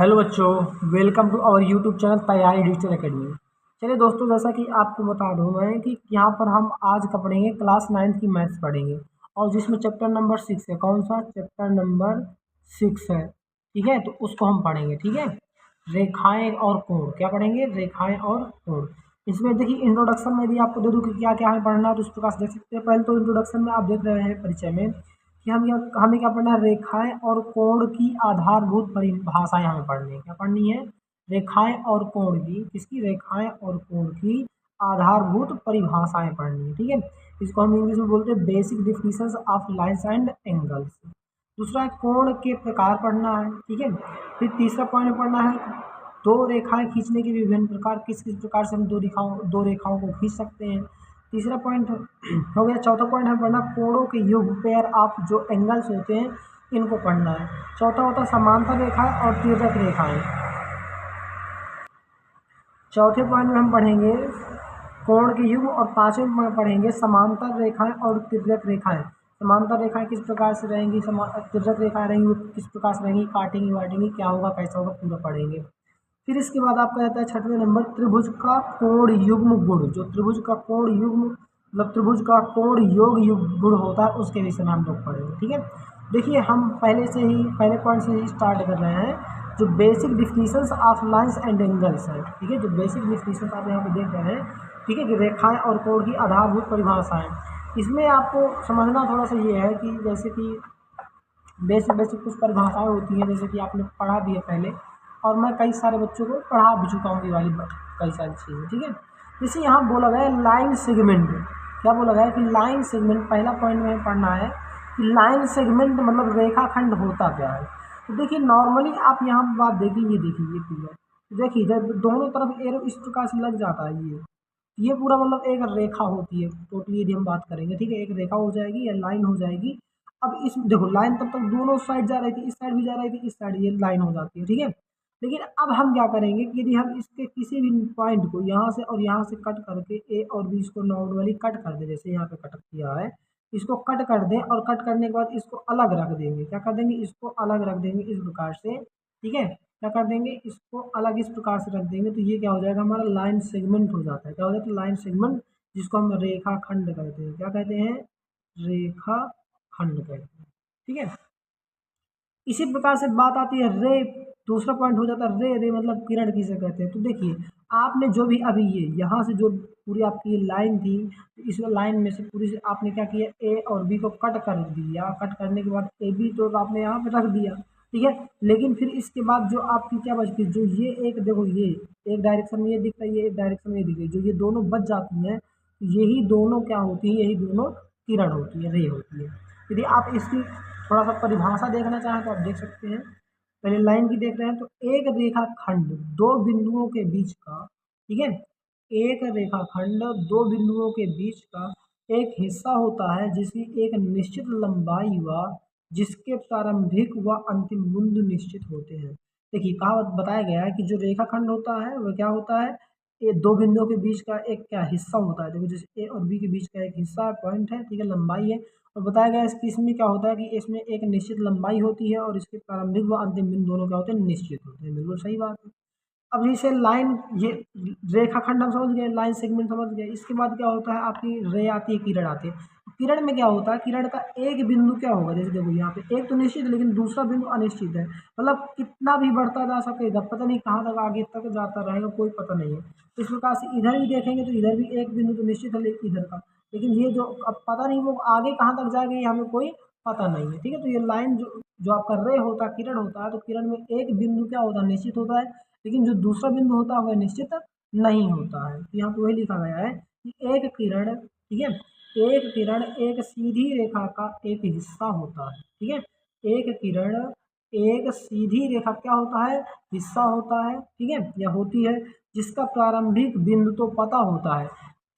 Hello बच्चों, welcome to our YouTube channel Taiyari digital academy. चलिए दोस्तों, जैसा कि आपको बता दूं मैं कि यहाँ पर हम आज का पढ़ेंगे क्लास 9th की मैथ्स पढ़ेंगे और जिसमें चैप्टर नंबर 6 है। कौन सा चैप्टर नंबर 6 है? ठीक है, तो उसको हम पढ़ेंगे। ठीक है, रेखाएं और कोण क्या पढ़ेंगे? रेखाएं और कोण। इसमें देखिए इंट्रोडक्शन में भी आपको दे दूँ कि क्या क्या हमें पढ़ना है, तो उस प्रकार से देख सकते हैं। पहले तो इंट्रोडक्शन में आप देख रहे हैं परिचय में कि हमें क्या पढ़ना है? रेखाएं और कोण की आधारभूत परिभाषाएं हमें पढ़नी है। क्या पढ़नी है? रेखाएं और कोण की, किसकी? रेखाएं और कोण की आधारभूत परिभाषाएं पढ़नी है। ठीक है, इसको हम इंग्लिश में बोलते हैं basic definitions of lines and angles. दूसरा है कोण के प्रकार पढ़ना है। ठीक है, फिर तीसरा पॉइंट पढ़ना है दो रेखाएं खींचने के विभिन्न प्रकार, किस किस प्रकार से हम दो रेखाओं को खींच सकते हैं। तीसरा पॉइंट हो गया। चौथा पॉइंट है पढ़ना कोणों के युग, पेयर ऑफ जो एंगल्स होते हैं इनको पढ़ना है। चौथा होता है समांतर रेखाएं और तिर्यक रेखाएं। चौथे पॉइंट में हम पढ़ेंगे कोण के युग और पांचवें में पढ़ेंगे समांतर रेखाएं और तिर्यक रेखाएं। समांतर रेखाएं किस प्रकार से रहेंगी, तिर्यक रेखाएं रहेंगी वो किस प्रकार से रहेंगी, काटेंगी वाटेंगी, क्या होगा कैसा होगा पूरा पढ़ेंगे। फिर इसके बाद आपका रहता है छठवें नंबर त्रिभुज का कोण युग्म गुण। जो त्रिभुज का कोण युग्म मतलब त्रिभुज का कोण योग युग्म गुण होता है उसके विषय में हम लोग पढ़ेंगे। ठीक है, देखिए हम पहले पॉइंट से ही स्टार्ट कर रहे हैं। जो basic definitions of lines and angles है। ठीक है, जो बेसिक डिफिनीशंस आप यहाँ पे देख रहे हैं। ठीक है, कि रेखाएं और कोण की आधारभूत परिभाषाएं। इसमें आपको समझना थोड़ा सा ये है कि जैसे कि बेसिक बेसिक कुछ परिभाषाएं होती हैं, जैसे कि आपने पढ़ा भी है पहले और मैं कई सारे बच्चों को पढ़ा भी चुका हूँ ये वाली कई सारी चीज़ें। ठीक है, जैसे यहाँ बोला गया है लाइन सेगमेंट। क्या बोला गया है कि लाइन सेगमेंट, पहला पॉइंट में पढ़ना है कि लाइन सेगमेंट मतलब रेखाखंड होता क्या है। तो देखिए नॉर्मली आप यहाँ बात देखिए, ये पूरा देखिए जब दोनों तरफ एरो इस प्रकार से लग जाता है, ये पूरा मतलब एक रेखा होती है टोटली, यदि हम बात करेंगे। ठीक है, एक रेखा हो जाएगी या लाइन हो जाएगी। अब इस देखो लाइन तब तक दोनों साइड जा रही थी, इस साइड भी जा रही थी, इस साइड ये लाइन हो जाती है। ठीक है, लेकिन अब हम क्या करेंगे कि यदि हम इसके किसी भी पॉइंट को यहाँ से और यहाँ से कट करके ए और बी इसको नॉर्मली कट कर दे, जैसे यहाँ पे कट किया है, इसको कट कर दें और कट करने के बाद इसको अलग रख देंगे। क्या कर देंगे? इसको अलग रख देंगे इस प्रकार से। ठीक है, क्या कर देंगे? इसको अलग इस प्रकार से रख देंगे तो ये क्या हो जाएगा? हमारा लाइन सेगमेंट हो जाता है। क्या हो जाता है? लाइन सेगमेंट, जिसको हम रेखा खंड कहते हैं। क्या कहते हैं? रेखा खंड कहते हैं। ठीक है, इसी प्रकार से बात आती है रे। दूसरा पॉइंट हो जाता है रे। रे मतलब किरण किसे कहते हैं। तो देखिए आपने जो भी अभी ये यहाँ से जो पूरी आपकी ये लाइन थी, तो इस लाइन में से पूरी से आपने क्या किया? ए और बी को कट कर दिया। कट करने के बाद ए बी तो आपने यहाँ पे रख दिया। ठीक है, लेकिन फिर इसके बाद जो आपकी क्या बचती है? जो ये एक देखो, ये एक डायरेक्शन में ये दिख रहा है, ये एक डायरेक्शन में ये दिख रही है, जो ये दोनों बच जाती हैं, यही दोनों क्या होती है? यही दोनों किरण होती है, रे होती है। यदि आप इसकी थोड़ा सा परिभाषा देखना चाहें तो आप देख सकते हैं। पहले लाइन की देख रहे हैं तो एक रेखा खंड दो बिंदुओं के बीच का। ठीक है, एक रेखा खंड दो बिंदुओं के बीच का एक हिस्सा होता है जिसकी एक निश्चित लंबाई व जिसके प्रारंभिक व अंतिम बिंदु निश्चित होते हैं। देखिए कहा बताया गया है कि जो रेखा खंड होता है वह क्या होता है? ये दो बिंदुओं के बीच का एक क्या हिस्सा होता है। देखो जैसे ए और बी के बीच का एक हिस्सा पॉइंट है। ठीक है, लंबाई है। और बताया गया है कि इसमें क्या होता है कि इसमें एक निश्चित लंबाई होती है और इसके प्रारंभिक व अंतिम बिंदु दोनों क्या होते हैं? निश्चित होते हैं। बिल्कुल सही बात है। अब जैसे लाइन, ये रेखाखंड हम समझ गए, लाइन सेगमेंट समझ गए। इसके बाद क्या होता है? आपकी रे आती है, किरण आती है। किरण में क्या होता है? किरण का एक बिंदु क्या होगा? जैसे देखो यहाँ पे एक तो निश्चित है लेकिन दूसरा बिंदु अनिश्चित है। मतलब कितना भी बढ़ता जा सकेगा, पता नहीं कहाँ तक आगे तक जाता रहेगा, कोई पता नहीं है। इस प्रकार से इधर भी देखेंगे तो इधर भी एक बिंदु तो निश्चित है लेकिन इधर का, लेकिन ये जो अब पता नहीं वो आगे कहाँ तक जाएगा, ये हमें कोई पता नहीं है। ठीक है, तो ये लाइन जो जो आपका रे होता है, किरण होता है, तो किरण में एक बिंदु क्या होता है? निश्चित होता है, लेकिन जो दूसरा बिंदु होता है वह निश्चित नहीं होता है। तो यहाँ पे वही लिखा गया है कि एक किरण, ठीक है, एक किरण एक सीधी रेखा का एक हिस्सा होता है। ठीक है, एक किरण एक सीधी रेखा क्या होता है? हिस्सा होता है। ठीक है, या होती है, जिसका प्रारंभिक बिंदु तो पता होता है।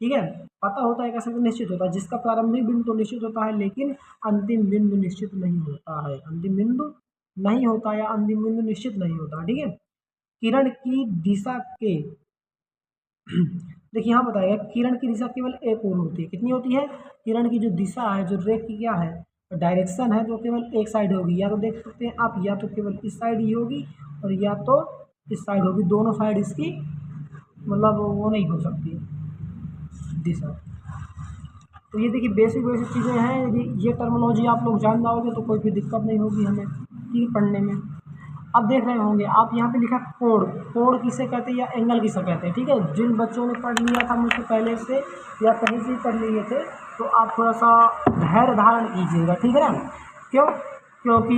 ठीक है, पता होता है, कैसे? तो निश्चित होता है। जिसका प्रारंभिक बिंदु तो निश्चित होता है लेकिन अंतिम बिंदु निश्चित नहीं होता है। अंतिम बिंदु नहीं होता या अंतिम बिंदु निश्चित नहीं होता। ठीक है, किरण की दिशा के देखिए यहाँ बताया गया किरण की दिशा केवल एक ओर होती है। कितनी होती है? किरण की जो दिशा है, जो रे की क्या है, डायरेक्शन है जो केवल एक साइड होगी, या तो देख सकते हैं आप, या तो केवल इस साइड ही होगी और या तो इस साइड होगी, दोनों साइड इसकी मतलब वो नहीं हो सकती दिशा। तो ये देखिए बेसिक बेसिक चीज़ें हैं, यदि ये टर्मिनोलॉजी आप लोग जान जाओगे तो कोई भी दिक्कत नहीं होगी हमें, ठीक है, पढ़ने में। अब देख रहे होंगे आप यहाँ पे लिखा कोण, कोण किसे कहते हैं या एंगल किसे कहते हैं, ठीक है। जिन बच्चों ने पढ़ लिया था मुझसे पहले से या कहीं से पढ़ लिए थे तो आप थोड़ा सा धैर्य धारण कीजिएगा, ठीक है ना। क्यों? क्योंकि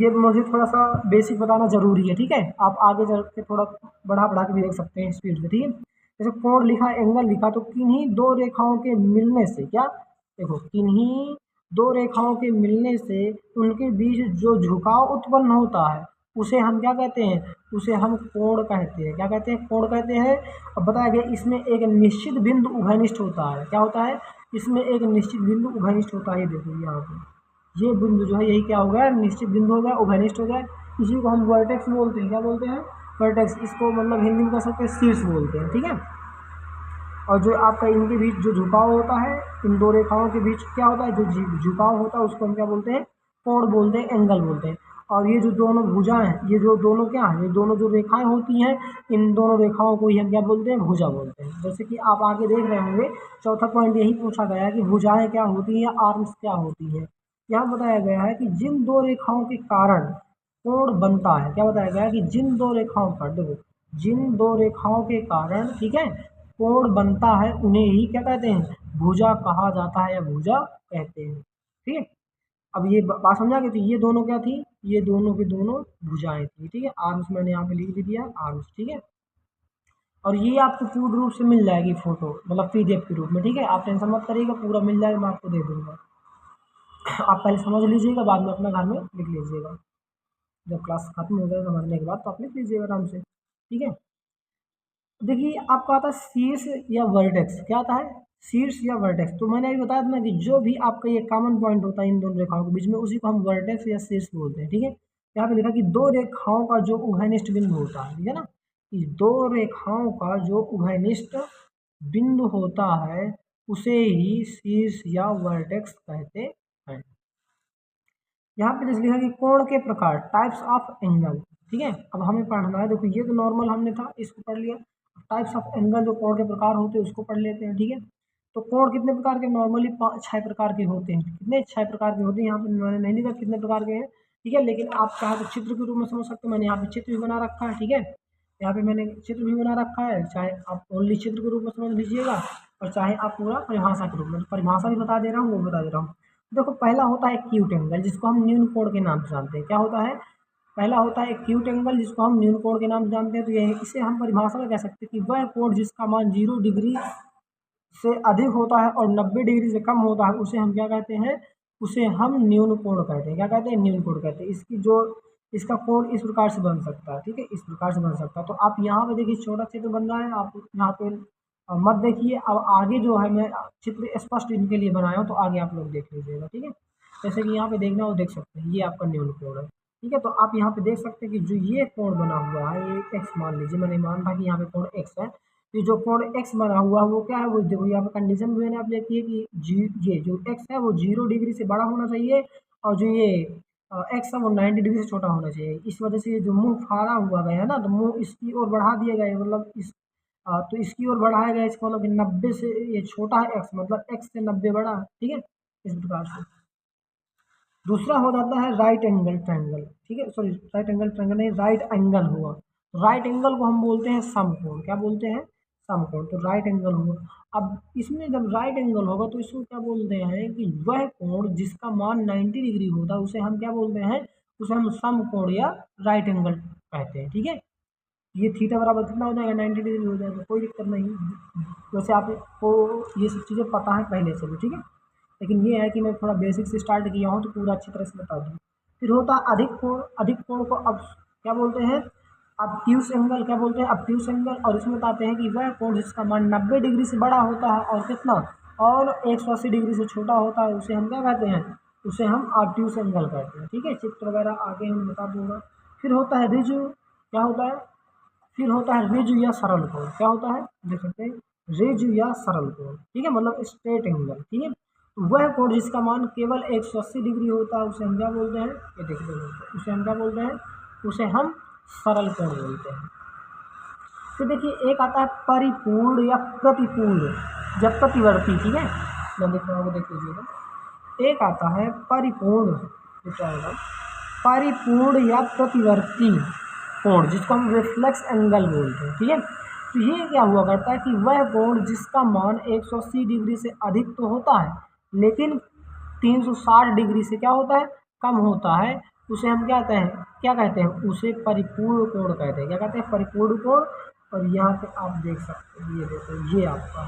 ये मुझे थोड़ा सा बेसिक बताना ज़रूरी है, ठीक है। आप आगे चल के थोड़ा बढ़ा बढ़ा के भी देख सकते हैं स्पीड से, ठीक है। जैसे कोण लिखा, एंगल लिखा, तो किन्हीं दो रेखाओं के मिलने से, क्या देखो, किन्हीं दो रेखाओं के मिलने से उनके बीच जो झुकाव उत्पन्न होता है उसे हम क्या कहते हैं, उसे हम कोण कहते हैं। क्या कहते हैं? कोण कहते हैं। अब बताया गया इसमें एक निश्चित बिंदु उभयनिष्ठ होता है। क्या होता है? इसमें एक निश्चित बिंदु उभयनिष्ठ होता है। ये देखो यहाँ पे ये बिंदु जो है यही क्या हो गया, निश्चित बिंदु हो गया, उभयनिष्ठ हो गया। इसी को हम वर्टेक्स बोलते हैं। क्या बोलते हैं? वर्टेक्स। इसको मतलब हिंदी में कह सकते हैं शीर्ष बोलते हैं, ठीक है। और जो आपका इनके बीच जो झुकाव होता है, इन दो रेखाओं के बीच क्या होता है, जो झुकाव होता है उसको हम क्या बोलते हैं, कोण बोलते हैं, एंगल बोलते हैं। और ये जो दोनों भुजाएं हैं, ये जो दोनों क्या है, ये दोनों जो रेखाएं होती हैं, इन दोनों रेखाओं को ही हम क्या बोलते हैं, भुजा बोलते हैं। जैसे कि आप आगे देख रहे होंगे, चौथा पॉइंट यही पूछा गया है कि भुजाएं क्या होती हैं, आर्म्स क्या होती हैं। यहाँ बताया गया है कि जिन दो रेखाओं के कारण कोण बनता है, क्या बताया गया है कि जिन दो रेखाओं पर, देखो, जिन दो रेखाओं के कारण, ठीक है, कोण बनता है उन्हें ही क्या कहते हैं, भुजा कहा जाता है या भुजा कहते हैं, ठीक है। अब ये बात समझा गई। तो ये दोनों क्या थी, ये दोनों की दोनों भुजाएं थी, ठीक है। आर्म्स मैंने यहाँ पे लिख भी दिया, आर्म्स, ठीक है। और ये आपको पूर्ण रूप से मिल जाएगी फोटो, मतलब पीडीएफ के रूप में, ठीक है। आप टेंशन मत करिएगा, पूरा मिल जाएगा, मैं आपको दे दूंगा। आप पहले समझ लीजिएगा, बाद में अपना घर में लिख लीजिएगा। जब क्लास खत्म हो जाए समझने के बाद तो आप लिख लीजिएगा आराम से, ठीक है। देखिए आपका आता है शीर्ष या वर्टेक्स। क्या आता है? शीर्ष या वर्टेक्स। तो मैंने अभी बताया था ना कि जो भी आपका ये कॉमन पॉइंट होता है इन दोनों रेखाओं के बीच में, उसी को हम वर्टेक्स या शीर्ष बोलते हैं, ठीक है। यहाँ पे लिखा कि दो रेखाओं का जो उभयनिष्ठ बिंदु होता है, ठीक है ना, कि दो रेखाओं का जो उभयनिष्ठ बिंदु होता है उसे ही शीर्ष या वर्टेक्स कहते हैं। यहाँ पे जैसे लिखा कि कोण के प्रकार, टाइप्स ऑफ एंगल, ठीक है। अब हमें पढ़ना है, देखो ये तो नॉर्मल हमने था, इसको पढ़ लिया। टाइप्स ऑफ एंगल जो कोण के प्रकार होते हैं उसको पढ़ लेते हैं, ठीक है। तो कोण कितने प्रकार के, नॉर्मली 6 प्रकार के होते हैं। कितने? 6 प्रकार के होते हैं। यहाँ पे मैंने नहीं लिखा कितने प्रकार के हैं, ठीक है, लेकिन आप चाहे तो चित्र के रूप में समझ सकते हो। मैंने यहाँ पे चित्र भी बना रखा है, ठीक है। यहाँ पे मैंने चित्र भी बना रखा है, चाहे आप ओनली चित्र के रूप में समझ लीजिएगा और चाहे आप पूरा परिभाषा के रूप में। परिभाषा भी बता दे रहा हूँ, वो बता दे रहा हूँ। देखो पहला होता है एक्यूट एंगल, जिसको हम न्यून कोण के नाम से जानते हैं। क्या होता है? पहला होता है एक्यूट एंगल, जिसको हम न्यून कोण के नाम से जानते हैं। तो ये इसे हम परिभाषा में कह सकते हैं कि वह कोण जिसका मान 0 डिग्री से अधिक होता है और 90 डिग्री से कम होता है उसे हम क्या कहते हैं, उसे हम न्यून कोण कहते हैं। क्या कहते हैं? न्यून कोण कहते हैं। इसकी जो इसका कोण इस प्रकार से बन सकता है, ठीक है, इस प्रकार से बन सकता है। तो आप यहाँ पे देखिए छोटा चित्र बन रहा है, आप यहाँ पे मत देखिए। अब आगे जो है मैं चित्र स्पष्ट इनके लिए बनाया हूँ, तो आगे आप लोग देख लीजिएगा, ठीक है। जैसे कि यहाँ पे देखना हो देख सकते हैं, ये आपका न्यून कोण है, ठीक है। तो आप यहाँ पे देख सकते हैं कि जो ये कोण बना हुआ है, ये एक्स मान लीजिए, मैंने मान था कि यहाँ पे कोण एक्स है। ये जो कोण एक्स बना हुआ है वो क्या है, वो देखो यहाँ पे कंडीशन भी मैंने आप लिखी है कि ये जो एक्स है वो 0 डिग्री से बड़ा होना चाहिए और जो ये एक्स है वो 90 डिग्री से छोटा होना चाहिए। इस वजह से ये जो मुंह फाड़ा हुआ गया है ना, तो मुंह इसकी ओर बढ़ा दिया गया है, मतलब इस तो इसकी ओर बढ़ाया गया, इसका मतलब 90 से ये छोटा है एक्स, मतलब एक्स से 90 बड़ा है, ठीक है, इस प्रकार से। दूसरा हो जाता है राइट एंगल ट्रायंगल, ठीक है, सॉरी राइट एंगल ट्रायंगल नहीं, राइट एंगल हुआ। राइट एंगल को हम बोलते हैं समकोण। क्या बोलते हैं? समकोण। तो राइट एंगल हुआ। अब इसमें जब राइट एंगल होगा तो इसको क्या बोलते हैं कि वह कोण जिसका मान 90 डिग्री होता है उसे हम क्या बोलते हैं, उसे हम समकोण या राइट एंगल कहते हैं, ठीक है। ये थीटा बराबर कितना हो जाएगा, 90 डिग्री हो जाएगा, कोई दिक्कत नहीं। वैसे आपको ये सब चीज़ें पता है पहले से भी, ठीक है, लेकिन ये है कि मैं थोड़ा बेसिक से स्टार्ट किया हूँ तो पूरा अच्छी तरह से बता दूँ। फिर होता है अधिक कोण। अधिक कोण को अब क्या बोलते हैं, ऑब्ट्यूस एंगल। क्या बोलते हैं? Obtuse angle. और इसमें बताते हैं कि वह कोण जिसका मान 90 डिग्री से बड़ा होता है और कितना, और 180 डिग्री से छोटा होता है उसे हम क्या कहते हैं, उसे हम ऑब्ट्यूस एंगल कहते हैं, ठीक है। चित्र वगैरह आगे हम बता दूंगा। फिर होता है रिज। क्या होता है? फिर होता है रिज या सरल कोण। क्या होता है? देख सकते हैं, रिज या सरल कोण, ठीक है, मतलब स्ट्रेट एंगल, ठीक है। वह कोण जिसका मान केवल 180 डिग्री होता है उसे हम क्या बोलते हैं, ये देखिए उसे हम क्या बोलते हैं, उसे हम सरल कोण बोलते हैं। तो देखिए एक आता है परिपूर्ण या प्रतिपूर्ण जब प्रतिवर्ती, ठीक है, मैं देख रहा हूँ, देख लीजिएगा। एक आता है परिपूर्ण, क्या होगा, परिपूर्ण या प्रतिवर्ती कोण जिसको हम रिफ्लेक्स एंगल बोलते हैं, ठीक है। तो ये क्या हुआ करता है कि वह कोण जिसका मान 180 डिग्री से अधिक तो होता है लेकिन 360 डिग्री से क्या होता है, कम होता है, उसे हम क्या कहते हैं, उसे परिपूर्ण कोण कहते हैं। क्या कहते हैं, परिपूर्ण कोण। और यहाँ पे आप देख सकते हैं, ये देखो ये आपका,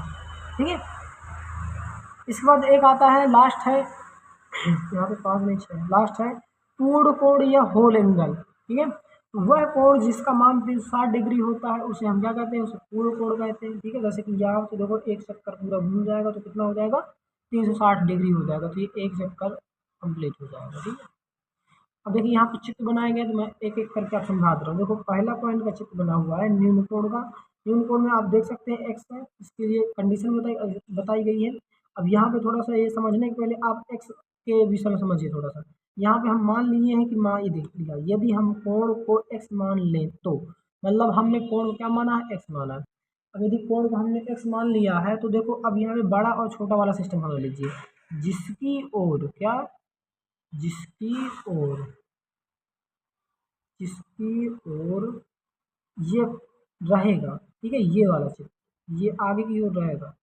ठीक है। इसके बाद एक आता है, लास्ट है, यहाँ पे 5 नहीं 6, लास्ट है पूर्ण कोण या होल एंगल, ठीक है। वह कोण जिसका मान 360 डिग्री होता है उसे हम क्या कहते हैं, उसे पूर्ण कोण कहते हैं, ठीक है। जैसे कि यहाँ से देखो एक चक्कर पूरा घूम जाएगा तो कितना हो जाएगा, 360 डिग्री हो जाएगा, तो ये एक चक्कर कंप्लीट हो जाएगा, ठीक है। अब देखिए यहाँ पे चित्र बनाए गए, तो मैं एक एक करके आप समझा दे रहा हूँ। देखो पहला पॉइंट का चित्र बना हुआ है न्यून कोण का। न्यून कोण में आप देख सकते हैं एक्स है, इसके लिए कंडीशन बताई गई है। अब यहाँ पे थोड़ा सा ये समझने के पहले आप एक्स के विषय में समझिए थोड़ा सा। यहाँ पे हम मान लिए हैं कि मान, ये देख लिया, यदि हम कोण को एक्स मान लें तो मतलब हमने कोण को क्या माना है, एक्स माना है। अब यदि कोण को हमने एक्स मान लिया है तो देखो अब यहाँ पे बड़ा और छोटा वाला सिस्टम समझ लीजिए। जिसकी ओर क्या, जिसकी ओर, जिसकी ओर ये रहेगा, ठीक है, ये वाला चित्र, ये आगे की ओर रहेगा,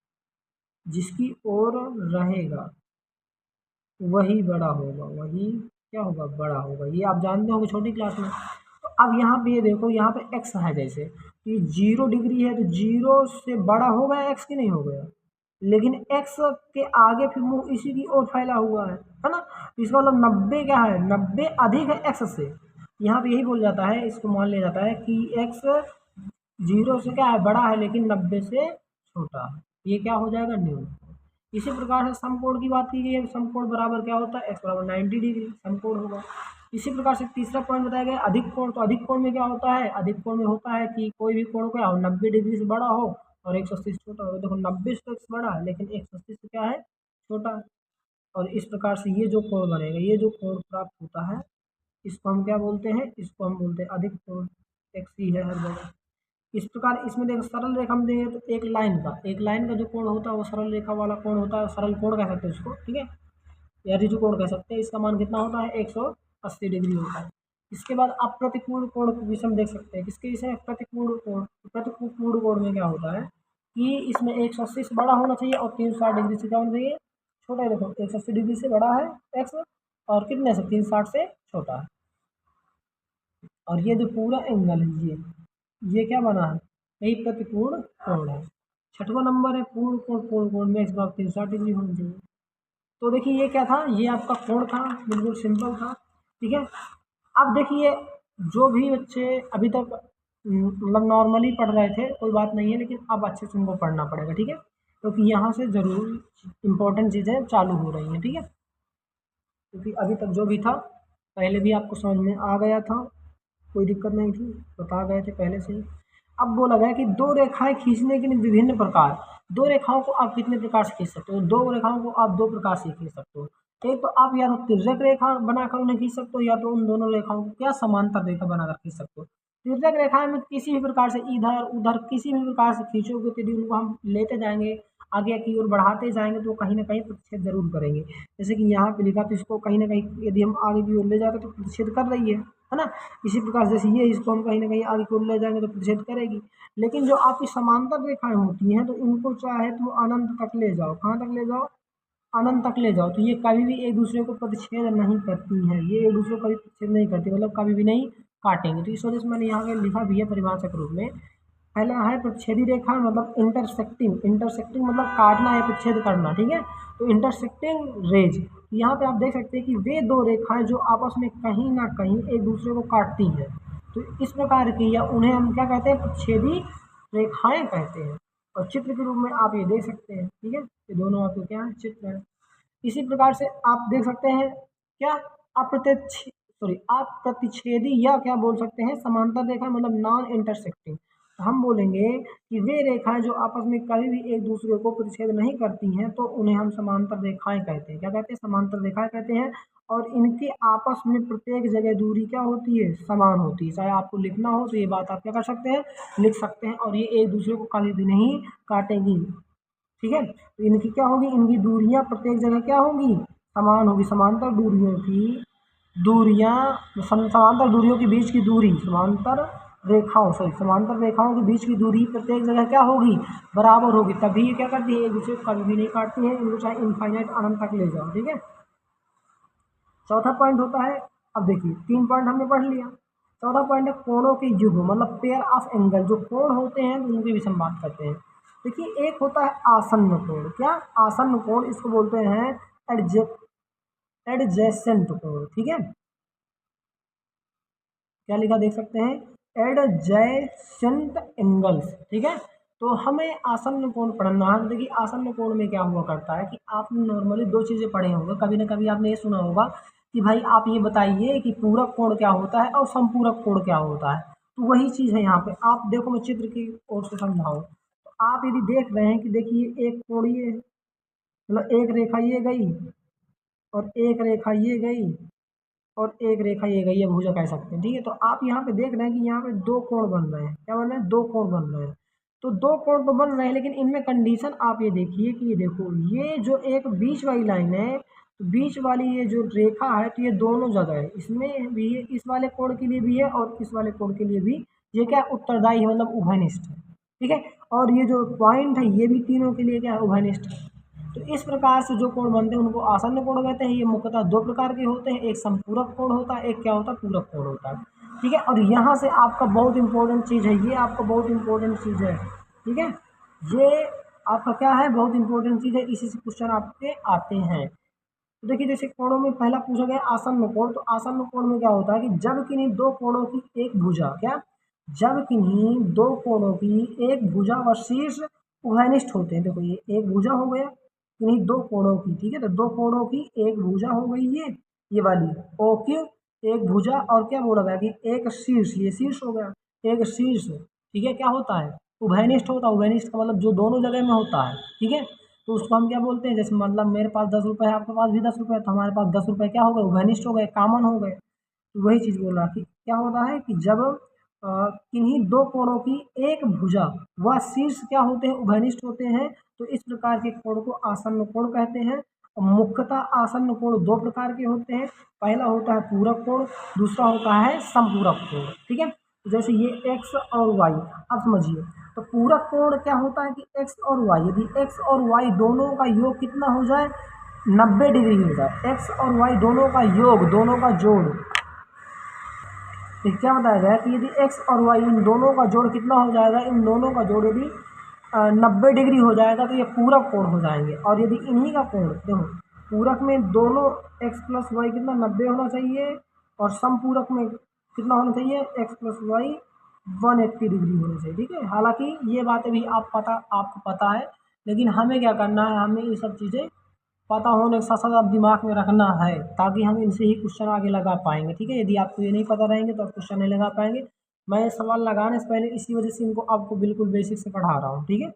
जिसकी ओर रहेगा वही बड़ा होगा, वही क्या होगा, बड़ा होगा। ये आप जानते होंगे छोटी क्लास में। तो अब यहाँ पे ये देखो, यहाँ पे एक्स है, जैसे ये 0 डिग्री है तो 0 से बड़ा हो गया एक्स की नहीं हो गया, लेकिन एक्स के आगे फिर मुंह इसी की ओर फैला हुआ है ना। तो इसका मतलब 90 क्या है, 90 अधिक है एक्स से। यहाँ पे यही बोल जाता है, इसको मान लिया जाता है कि एक्स 0 से क्या है, बड़ा है, लेकिन 90 से छोटा है। ये क्या हो जाएगा, न्यून। इसी प्रकार से समकोण की बात की गई है, समकोण बराबर क्या होता है, एक्स बराबर 90 डिग्री समकोण होगा। इसी प्रकार से तीसरा पॉइंट बताया गया अधिक कोण। तो अधिक कोण में क्या होता है, अधिक कोण में होता है कि कोई भी कोण क्या हो, 90 डिग्री से बड़ा हो और 180 से छोटा हो। देखो 90 से तो एक्स बड़ा है लेकिन 180 से क्या है, छोटा है। और इस प्रकार से ये जो कोण बनेगा, ये जो कोण प्राप्त होता है, इसको हम क्या बोलते हैं, इसको हम बोलते हैं अधिक कोण। एक्स ही है हर जगह। इस प्रकार इसमें देखो सरल रेखा हम देंगे तो एक लाइन का जो कोण होता है वो सरल रेखा वाला कोण होता है, सरल कोण कह सकते हैं उसको, ठीक है, या ऋजु कोण कह सकते हैं। इसका मान कितना होता है, 180 डिग्री होता है। इसके बाद आप प्रतिपूर्ण कोण के विषय में देख सकते हैं, किसके विषय में, प्रतिपूर्ण कोण। प्रतिपूर्ण कोण में क्या होता है कि इसमें 180 से बड़ा होना चाहिए और 360 डिग्री से क्या होना चाहिए, छोटा है। देखो 180 डिग्री से बड़ा है एक्स और कितने से, 360 से छोटा है। और ये जो पूरा एंगल है ये क्या बना है, यही प्रतिपूर्ण कोण है। छठवां नंबर है पूर्ण कोण। पूर्ण कोण में एक्स बराबर 360 डिग्री होनी चाहिए। तो देखिए ये क्या था, ये आपका कोण था, बिल्कुल सिंपल था, ठीक है। अब देखिए जो भी बच्चे अभी तक मतलब नॉर्मली पढ़ रहे थे कोई बात नहीं है, लेकिन अब अच्छे से उनको पढ़ना पड़ेगा, ठीक है, क्योंकि तो यहाँ से ज़रूर इम्पोर्टेंट चीज़ें चालू हो रही हैं, ठीक है। क्योंकि अभी तक जो भी था पहले भी आपको समझ में आ गया था, कोई दिक्कत नहीं थी, बता गए थे पहले से ही। अब बोला गया कि दो रेखाएं खींचने के लिए विभिन्न प्रकार, दो रेखाओं को आप कितने प्रकार से खींच सकते हो, दो रेखाओं को आप दो प्रकार से खींच सकते हो। एक तो आप या तो तिर्यक रेखा बनाकर उन्हें खींच सकते हो, या तो उन दोनों रेखाओं को क्या समांतर रेखा बनाकर खींच सकते हो। तिर्यक रेखा में किसी भी प्रकार से इधर उधर किसी भी प्रकार से खींचोगे तो यदि उनको हम लेते जाएंगे आगे की ओर बढ़ाते जाएंगे तो कहीं ना कहीं प्रतिच्छेद जरूर करेंगे। जैसे कि यहाँ पे लिखा, तो इसको कहीं ना कहीं यदि हम आगे की ओर ले जाते तो प्रतिच्छेद कर रही है ना। इसी प्रकार जैसे ये, इसको हम कहीं ना कहीं आगे की ओर ले जाएंगे तो प्रतिच्छेद करेगी। लेकिन जो आपकी समांतर रेखाएं होती हैं तो इनको चाहे तो अनंत तक ले जाओ, कहाँ तक ले जाओ, अनंत तक ले जाओ, तो ये कभी भी एक दूसरे को प्रतिच्छेद नहीं करती हैं, ये एक दूसरे को कभी प्रतिच्छेद नहीं करती, मतलब कभी भी नहीं काटेंगे। तो इस वजह से मैंने यहाँ पे लिखा भी है परिभाषा के रूप में। पहला है प्रतिच्छेदी रेखा, मतलब इंटरसेक्टिंग, इंटरसेक्टिंग मतलब काटना या प्रतिच्छेद करना, ठीक है। तो इंटरसेक्टिंग रेज, यहाँ पे आप देख सकते हैं कि वे दो रेखाएं जो आपस में कहीं ना कहीं एक दूसरे को काटती हैं, तो इस प्रकार की या उन्हें हम क्या कहते हैं, प्रतिच्छेदी रेखाएं कहते हैं। और चित्र के रूप में आप ये देख सकते हैं, ठीक है, ये दोनों आपके क्या है, चित्र है। इसी प्रकार से आप देख सकते हैं क्या, अप्रत्यक्ष, सॉरी, आप प्रतिच्छेदी या क्या बोल सकते हैं, समांतर रेखा मतलब नॉन इंटरसेक्टिंग। हम बोलेंगे कि वे रेखाएं जो आपस में कभी भी एक दूसरे को प्रतिच्छेद नहीं करती हैं तो उन्हें हम समांतर रेखाएं कहते हैं। क्या कहते हैं? समांतर रेखाएं कहते हैं। और इनके आपस में प्रत्येक जगह दूरी क्या होती है? समान होती है। चाहे आपको लिखना हो तो ये बात आप क्या कर सकते हैं? लिख सकते हैं। और ये एक दूसरे को कभी भी नहीं काटेंगी। ठीक है, तो इनकी क्या होगी? इनकी दूरियां प्रत्येक जगह क्या होंगी? समान होगी। समांतर दूरियों के बीच की दूरी, समांतर रेखाओं के बीच की दूरी प्रत्येक जगह क्या होगी? बराबर होगी। तभी ये क्या करती है? एक दूसरे को कभी भी नहीं काटती है। इनको चाहे इनफाइनाइट अनंत तक ले जाओ। ठीक है, चौथा पॉइंट होता है, अब देखिए 3 पॉइंट हमने पढ़ लिया। चौथा पॉइंट है कोणों के युग्म, मतलब पेयर ऑफ एंगल। जो कोण होते हैं उनकी भी हम बात करते हैं। देखिए एक होता है आसन्न कोण। क्या? आसन्न कोण, इसको बोलते हैं एडजेसेंट कोण। ठीक है, क्या लिखा देख सकते हैं? Adjacent angles. ठीक है, तो हमें आसन्न कोण पढ़ना है। देखिए आसन्न कोण में क्या हुआ करता है कि आपने नॉर्मली 2 चीज़ें पढ़े होंगे, कभी ना कभी आपने ये सुना होगा कि भाई आप ये बताइए कि पूरक कोण क्या होता है और समपूरक कोण क्या होता है। तो वही चीज़ है यहाँ पे। आप देखो, मैं चित्र की ओर से समझाऊँ तो आप यदि देख रहे हैं कि देखिए एक कोण ये, मतलब एक रेखा ये गई और एक रेखा ये गई और एक रेखा ये गई, ये भुजा कह सकते हैं। ठीक है, तो आप यहाँ पे देख रहे हैं कि यहाँ पे 2 कोण बन रहे हैं। क्या बन रहे हैं? 2 कोण बन रहे हैं। तो 2 कोण तो बन रहे हैं, लेकिन इनमें कंडीशन आप ये देखिए कि ये देखो, ये जो एक बीच वाली लाइन है, तो बीच वाली ये जो रेखा है, तो ये दोनों जगह है। इसमें भी है, इस वाले कोण के लिए भी है और इस वाले कोण के लिए भी। ये क्या उत्तरदायी है, मतलब उभयनिष्ठ है। ठीक है, और ये जो पॉइंट है ये भी तीनों के लिए क्या है? उभयनिष्ठ है। तो इस प्रकार से जो कोण बनते हैं उनको आसन्न कोण कहते हैं। ये मुख्यतः 2 प्रकार के होते हैं, एक संपूरक कोण होता है, एक क्या होता है? पूरक कोण होता है। ठीक है, और यहाँ से आपका बहुत इंपॉर्टेंट चीज़ है, ये आपका बहुत इंपॉर्टेंट चीज़ है। ठीक है, ये आपका क्या है? बहुत इंपॉर्टेंट चीज़ है, इसी से क्वेश्चन आपके आते हैं। तो देखिए जैसे कोणों में पहला पूछा गया आसन्न कोण, तो आसन्न कोण में क्या होता है कि जब किन्हीं 2 कोणों की एक भुजा, क्या? जब किन्हीं 2 कोणों की एक भुजा व शीर्ष उभयनिष्ठ होते हैं। देखो ये एक भुजा हो गया किन्हीं 2 कोणों की। ठीक है, तो 2 कोणों की एक भुजा हो गई ये वाली ओ क्यू, एक भुजा, और क्या बोला गया कि एक शीर्ष, ये शीर्ष हो गया, एक शीर्ष। ठीक है, क्या होता है? उभयनिष्ठ होता है। उभयनिष्ठ का मतलब जो दोनों जगह में होता है। ठीक है, तो उसको हम क्या बोलते हैं? जैसे मतलब मेरे पास 10 रुपये है, आपके पास भी 10 रुपये है, तो हमारे पास 10 रुपये क्या हो गए? उभयनिष्ठ हो गए, कॉमन हो गए। तो वही चीज़ बोल रहा कि क्या होता है कि जब किन्हीं 2 कोणों की एक भुजा व शीर्ष क्या होते हैं? उभयनिष्ठ होते हैं। तो इस प्रकार के कोण को आसन्न कोण कहते हैं। और मुख्यतः आसन्न कोण 2 प्रकार के होते हैं। पहला होता है पूरक कोण, दूसरा होता है समपूरक कोण। ठीक है, तो जैसे ये एक्स और वाई, अब समझिए। तो पूरक कोण क्या होता है कि एक्स और वाई, यदि एक्स और वाई दोनों का योग कितना हो जाए? 90 डिग्री हो जाए। एक्स और वाई दोनों का योग, दोनों का जोड़, तो क्या बताया गया कि यदि एक्स और वाई इन दोनों का जोड़ कितना हो जाएगा? इन दोनों का जोड़ यदि 90 डिग्री हो जाएगा तो ये पूरक कोण हो जाएंगे। और यदि इन्हीं का कोण, देखो पूरक में दोनों एक्स प्लस वाई कितना 90 होना चाहिए, और समपूरक में कितना होना चाहिए? एक्स प्लस वाई 180 डिग्री होना चाहिए। ठीक है, हालांकि ये बातें भी आपको पता है, लेकिन हमें क्या करना है? हमें ये सब चीज़ें पता होने के साथ साथ आप दिमाग में रखना है, ताकि हम इनसे ही क्वेश्चन आगे लगा पाएंगे। ठीक है, यदि आपको ये नहीं पता रहेंगे तो आप क्वेश्चन नहीं लगा पाएंगे। मैं ये सवाल लगाने से पहले इसी वजह से इनको आपको बिल्कुल बेसिक से पढ़ा रहा हूँ। ठीक है,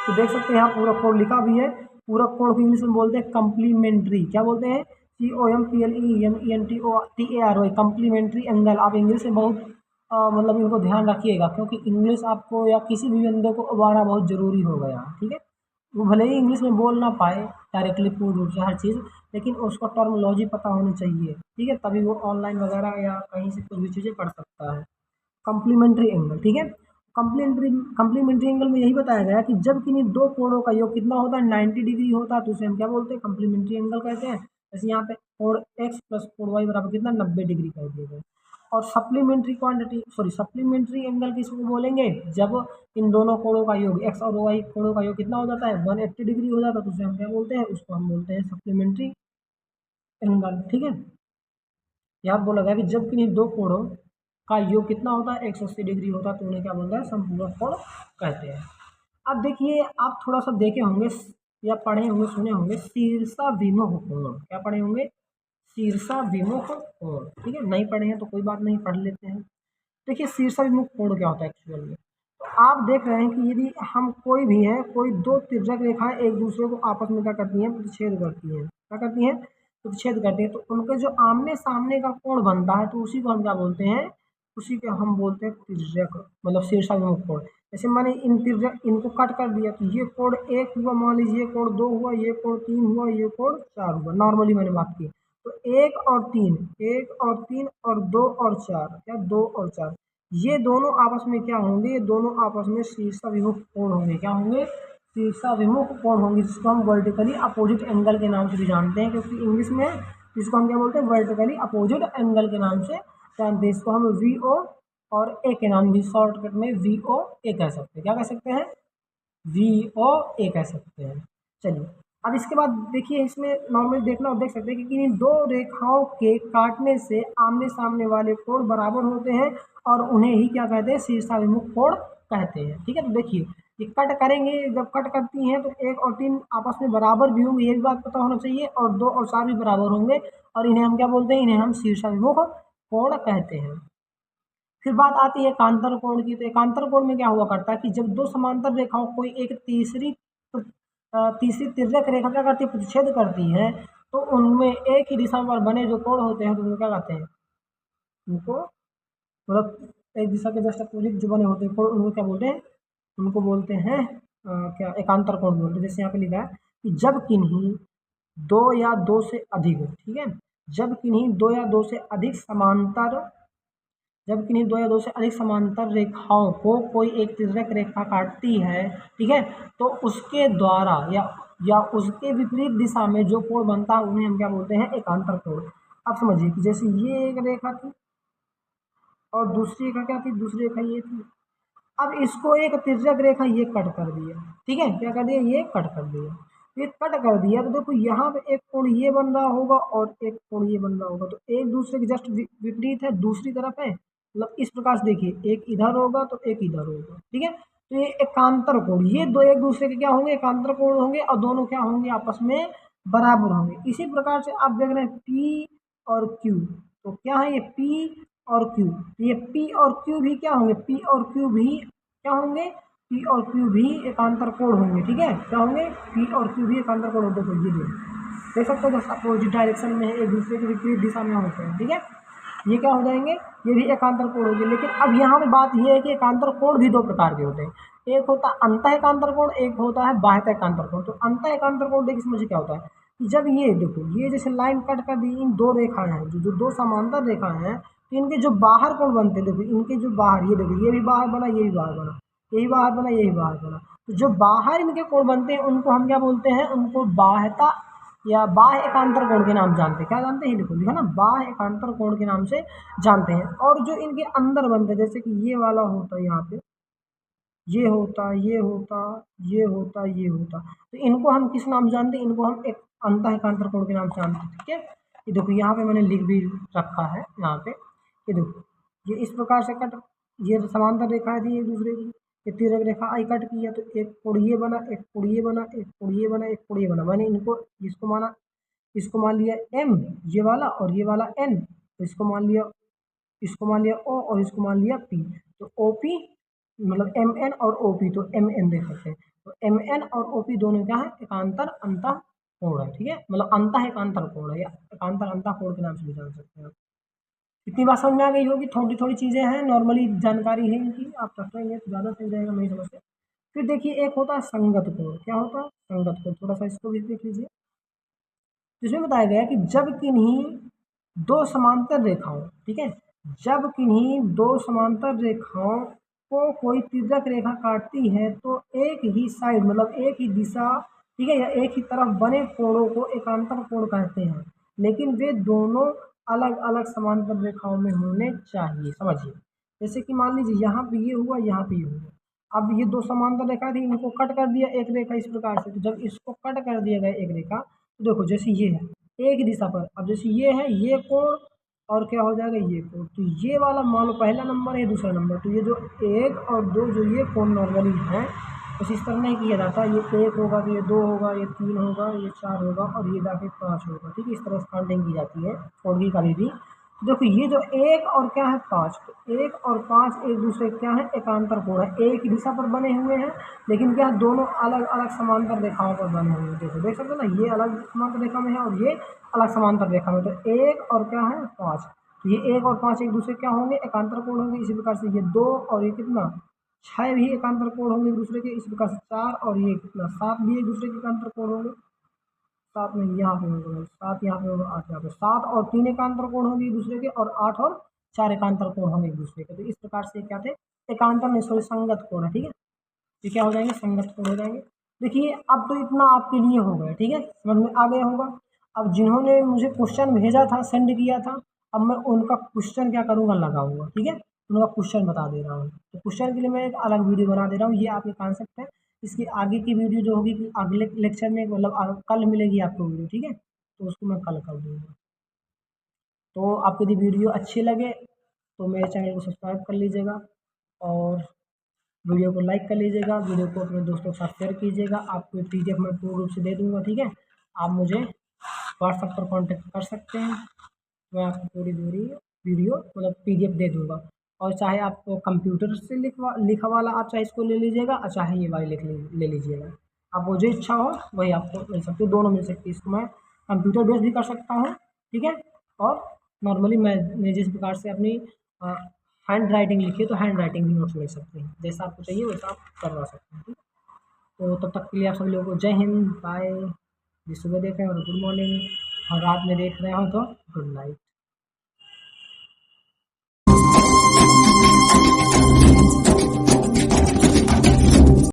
तो देख सकते हैं यहाँ पूरक कोण लिखा भी है। पूरक कोण को इंग्लिश में बोलते हैं कम्प्लीमेंट्री। क्या बोलते हैं? COMPLEMENTOR, complementary angle. आप इंग्लिश में बहुत मतलब इनको ध्यान रखिएगा, क्योंकि इंग्लिश आपको या किसी भी बंदे को उबारना बहुत ज़रूरी हो गया। ठीक है, वो भले ही इंग्लिश में बोल ना पाए डायरेक्टली पूर्ण रूप से हर चीज़, लेकिन उसको टर्मोलॉजी पता होनी चाहिए। ठीक है, तभी वो ऑनलाइन वगैरह या कहीं से कुछ भी चीज़ें पढ़ सकता है। कम्प्लीमेंट्री एंगल, ठीक है, कम्प्लीमेंट्री एंगल में यही बताया गया कि जब किन्हीं 2 कोणों का योग कितना होता है? 90 डिग्री होता है, तो उसे हम क्या बोलते हैं? कम्प्लीमेंट्री एंगल कहते हैं। जैसे यहाँ पे कोण एक्स प्लस कोण वाई बराबर कितना? 90 डिग्री कर दिए गए। और सप्लीमेंट्री एंगल किसको बोलेंगे? जब इन दोनों कोणों का योग, एक्स और वाई कोणों का योग कितना हो जाता है? 180 डिग्री हो जाता है, तो उसे हम क्या बोलते हैं? उसको हम बोलते हैं सप्लीमेंट्री एंगल। ठीक है, यहाँ बोला गया कि जब किन्हीं 2 कोणों का योग कितना होता है? 180 डिग्री होता है, तो उन्हें क्या बोलते हैं? संपूरक कोण कहते हैं। अब देखिए, आप थोड़ा सा देखे होंगे या पढ़े होंगे, सुने होंगे, शीर्षाभिमुख कोण। क्या पढ़े होंगे? शीर्षाभिमुख कोण। ठीक है, नहीं पढ़े हैं तो कोई बात नहीं, पढ़ लेते हैं। देखिए शीर्षाभिमुख कोण क्या होता है एक्चुअल में। तो आप देख रहे हैं कि यदि हम कोई भी है, कोई दो तिर्यक रेखाएं एक दूसरे को आपस में क्या करती हैं, प्रतिच्छेद करती हैं। क्या करती हैं? प्रतिच्छेद करती हैं। तो उनके जो आमने सामने का कोण बनता है तो उसी को हम क्या बोलते हैं, उसी को हम बोलते हैं तिर्यक, मतलब शीर्षाभिमुख कोण। जैसे मैंने इन तिर्यक इनको कट कर दिया तो ये कोण 1 हुआ, मान लीजिए ये कोण 2 हुआ, ये कोण 3 हुआ, ये कोण 4 हुआ, नॉर्मली मैंने बात की। तो 1 और 3, 1 और 3 और 2 और 4, क्या 2 और 4, ये दोनों आपस में क्या होंगे, ये दोनों आपस में शीर्षाभिमुख कोण होंगे। क्या होंगे? शीर्षाभिमुख कोण होंगे, जिसको हम वर्टिकली अपोजिट एंगल के नाम से भी जानते हैं, क्योंकि इंग्लिश में इसको हम क्या बोलते हैं, वर्टिकली अपोजिट एंगल के नाम से जानते हैं। इसको हम वी ओ और ए के नाम भी शॉर्टकट में वी ओ ए कह सकते हैं। क्या कह सकते हैं? वी ओ ए कह सकते हैं। चलिए अब इसके बाद देखिए, इसमें नॉर्मली देखना और देख सकते हैं कि इन दो रेखाओं के काटने से आमने सामने वाले कोण बराबर होते हैं और उन्हें ही क्या कहते हैं, शीर्षाभिमुख कोण कहते हैं। ठीक है, तो देखिए ये कट करेंगे, जब कट करती हैं तो 1 और 3 आपस में बराबर भी होंगे, ये भी बात पता होना चाहिए, और 2 और 4 भी बराबर होंगे, और इन्हें हम क्या बोलते हैं, इन्हें हम शीर्षाभिमुख कोण कहते हैं। फिर बात आती है एकांतर कोण की। तो एकांतर कोण में क्या हुआ करता है कि जब दो समांतर रेखाओं कोई एक तीसरी तिर्यक रेखा क्या करती है, प्रतिच्छेद करती है, तो उनमें एक ही दिशा पर बने जो कोण होते हैं तो उनको क्या कहते हैं, उनको मतलब एक दिशा के जस्ट अपोजिट जो बने होते हैं कोण, उनको क्या बोलते हैं, उनको बोलते हैं क्या, एकांतर कोण बोलते हैं। जैसे यहाँ पे लिखा है कि जब किन्हीं दो या दो से अधिक, ठीक है, जब किन्हीं दो या दो से अधिक समांतर जब किन्हीं दो या दो से अधिक समांतर रेखाओं को कोई एक तिर्यक रेखा काटती है, ठीक है, तो उसके द्वारा या उसके विपरीत दिशा में जो कोण बनता है उन्हें हम क्या बोलते हैं, एकांतर कोण। अब समझिए कि जैसे ये एक रेखा थी और दूसरी रेखा क्या थी, दूसरी रेखा ये थी। अब इसको एक तिर्यक रेखा ये कट कर दिया, ठीक है, क्या कर दिया, ये कट कर दिया। ये कट कर दिया तो देखो यहाँ पे एक कोण ये बन रहा होगा और एक कोण ये बन रहा होगा, तो एक दूसरे के जस्ट विपरीत है, दूसरी तरफ है, मतलब इस प्रकार से देखिए, एक इधर होगा तो एक इधर होगा, ठीक है। तो ये एकांतर कोण, ये दो एक दूसरे के क्या होंगे, एकांतर कोण होंगे, और दोनों क्या होंगे, आपस में बराबर होंगे। इसी प्रकार से आप देख रहे हैं पी और क्यू, तो क्या है ये पी और क्यू, ये पी और क्यू भी क्या होंगे, पी और क्यू भी क्या होंगे, पी और क्यू भी एकांतर कोण होंगे, ठीक है, क्या होंगे, पी और क्यू भी एकांतर कोण होते हैं। ये देख सकते हो, अपोजिट डायरेक्शन में एक दूसरे के विपरीत दिशा में होते हैं, ठीक है, ये क्या हो जाएंगे, ये भी एकांतर कोण होंगे। लेकिन अब यहाँ पे बात ये है कि एकांतर कोण भी दो प्रकार के होते हैं, एक होता है अंतः एकांतर कोण, एक होता है बाह्य एकांतर कोण। तो अंतः एकांतर कोण देखिए समझिए क्या होता है कि जब ये देखो, ये जैसे लाइन कट कर दी, इन दो रेखाएं हैं, जो दो समांतर रेखाएं हैं, तो इनके जो बाहर कोण बनते हैं, देखो इनके जो बाहर, ये देखो ये भी बाहर बना, ये भी बाहर बना, यही बाहर बना, यही बाहर बना, तो जो बाहर इनके कोण बनते हैं उनको हम क्या बोलते हैं, उनको बाह्यता या बाह्य एकांतर कोण के नाम जानते हैं। क्या जानते हैं, लिखो, लिखा ना, बाह्य एकांतर कोण के नाम से जानते हैं। और जो इनके अंदर बनते हैं, जैसे कि ये वाला होता है, यहाँ पे ये होता, ये होता, ये होता, ये होता, तो इनको हम किस नाम जानते हैं, इनको हम एक अंतः एकांतर कोण के नाम से जानते हैं, ठीक है। ये देखो यहाँ पे मैंने लिख भी रखा है, यहाँ पे ये देखो, ये इस प्रकार से कट, ये समांतर रेखा थी एक दूसरे की, ये तिर्यक रेखा आई कट किया, तो एक कोण ये बना, एक कोण ये बना, एक कोण ये बना, एक कोण ये बना, मैंने इनको इसको माना, इसको मान लिया एम ये वाला, और ये वाला एन, तो इसको मान लिया ओ, और इसको मान लिया पी, तो ओ पी मतलब एम एन और ओ पी, तो एम एन देख सकते हैं। तो एम एन और ओ पी दोनों क्या है, एकांतर अंतः कोण है, ठीक है, मतलब अंतः एकांतर कोण है, या एकांतर अंतः कोण के नाम से भी जान सकते हैं। इतनी बात समझ में आ गई होगी, थोड़ी थोड़ी चीज़ें हैं, नॉर्मली जानकारी है इनकी, आप रखेंगे तो ज़्यादा सही रहेगा, नहीं समझते। फिर देखिए एक होता है संगत कोण। क्या होता है, संगत कोण, थोड़ा सा इसको भी देख लीजिए। जिसमें बताया गया कि जब किन्हीं दो समांतर रेखाओं, ठीक है, जब किन्हीं दो समांतर रेखाओं को कोई तिर्यक रेखा काटती है तो एक ही साइड मतलब एक ही दिशा, ठीक है, या एक ही तरफ बने कोणों को एकांतर कोण कहते हैं, लेकिन वे दोनों अलग अलग समांतर रेखाओं में होने चाहिए। समझिए, जैसे कि मान लीजिए यहाँ पे ये हुआ, यहाँ पे ये हुआ, अब ये दो समांतर रेखा थी, इनको कट कर दिया एक रेखा इस प्रकार से, तो जब इसको कट कर दिया गया एक रेखा, तो देखो जैसे ये है एक दिशा पर, अब जैसे ये है ये कोण, और क्या हो जाएगा ये कोण, तो ये वाला मान लो पहला नंबर है, दूसरा नंबर, तो ये जो एक और दो जो ये कोण नॉर्मली है, बस इस तरह नहीं किया जाता, ये एक होगा तो ये दो होगा, ये तीन होगा, ये चार होगा, और ये जाके पाँच होगा, ठीक है, इस तरह से काउंटिंग की जाती है कोण की कभी भी। देखो ये जो एक और क्या है 5, तो एक और 5 एक दूसरे क्या है एकांतर कोण है, एक ही दिशा पर बने हुए हैं, लेकिन क्या है दोनों अलग अलग समांतर रेखाओं पर बने हुए हैं। देखो देख सकते हो ना, ये अलग समांतर रेखा में है और ये अलग समांतर रेखा में, तो एक और क्या है 5, तो ये एक और 5 एक दूसरे क्या होंगे एकांतर कोण होंगे। इसी प्रकार से ये 2 और ये कितना 6 भी एकांतर कोण होंगे एक दूसरे के। इसी प्रकार से 4 और ये कितना 7 भी एक दूसरे के एकांतर कोण होंगे। 7 नहीं यहाँ पे होगा, 7 यहाँ पे होगा, 8 यहाँ पे, 7 और 3 एकांतर कोण होंगे एक दूसरे के, और 8 और 4 एकांतर कोण होंगे एक दूसरे के। तो इस प्रकार से क्या थे एकांतर नहीं सॉरी संगत कोण है, ठीक है। ये क्या हो जाएंगे संगत कोण हो जाएंगे। देखिए अब तो इतना आपके लिए हो गया, ठीक है, समझ में आ गया होगा। अब जिन्होंने मुझे क्वेश्चन भेजा था सेंड किया था, अब मैं उनका क्वेश्चन क्या करूँगा लगाऊंगा, ठीक है, उनका क्वेश्चन बता दे रहा हूँ। तो क्वेश्चन के लिए मैं एक अलग वीडियो बना दे रहा हूँ, ये आपके कॉन्सेप्ट है। इसकी आगे की वीडियो जो होगी कि अगले लेक्चर में मतलब कल मिलेगी आपको वीडियो, ठीक है, तो उसको मैं कल कर दूँगा। तो आपको यदि वीडियो अच्छी लगे तो मेरे चैनल को सब्सक्राइब कर लीजिएगा, और वीडियो को लाइक कर लीजिएगा, वीडियो को अपने दोस्तों के साथ शेयर कीजिएगा। आपको PDF मैं पूर्ण रूप से दे दूँगा, ठीक है। आप मुझे व्हाट्सएप पर कॉन्टैक्ट कर सकते हैं, मैं आपको पूरी वीडियो मतलब PDF दे दूँगा। और चाहे आप कंप्यूटर से लिखा वाला आप चाहे इसको ले लीजिएगा, और चाहे ये वाली ले लीजिएगा। आपको जो इच्छा हो वही आपको मिल सकती है, दोनों मिल सकती है। इसको मैं कंप्यूटर बेस्ड भी कर सकता हूँ, ठीक है, और नॉर्मली मैं जिस प्रकार से अपनी हैंड राइटिंग लिखी है तो हैंड राइटिंग भी नोट्स मिल सकते हैं, जैसा आपको चाहिए वैसा आप करवा सकते हैं, ठीक है। तो तब तक के लिए आप सभी लोगों को जय हिंद, बाय। जी सुबह देख रहे हो तो गुड मॉर्निंग, और रात में देख रहे हो तो गुड नाइट।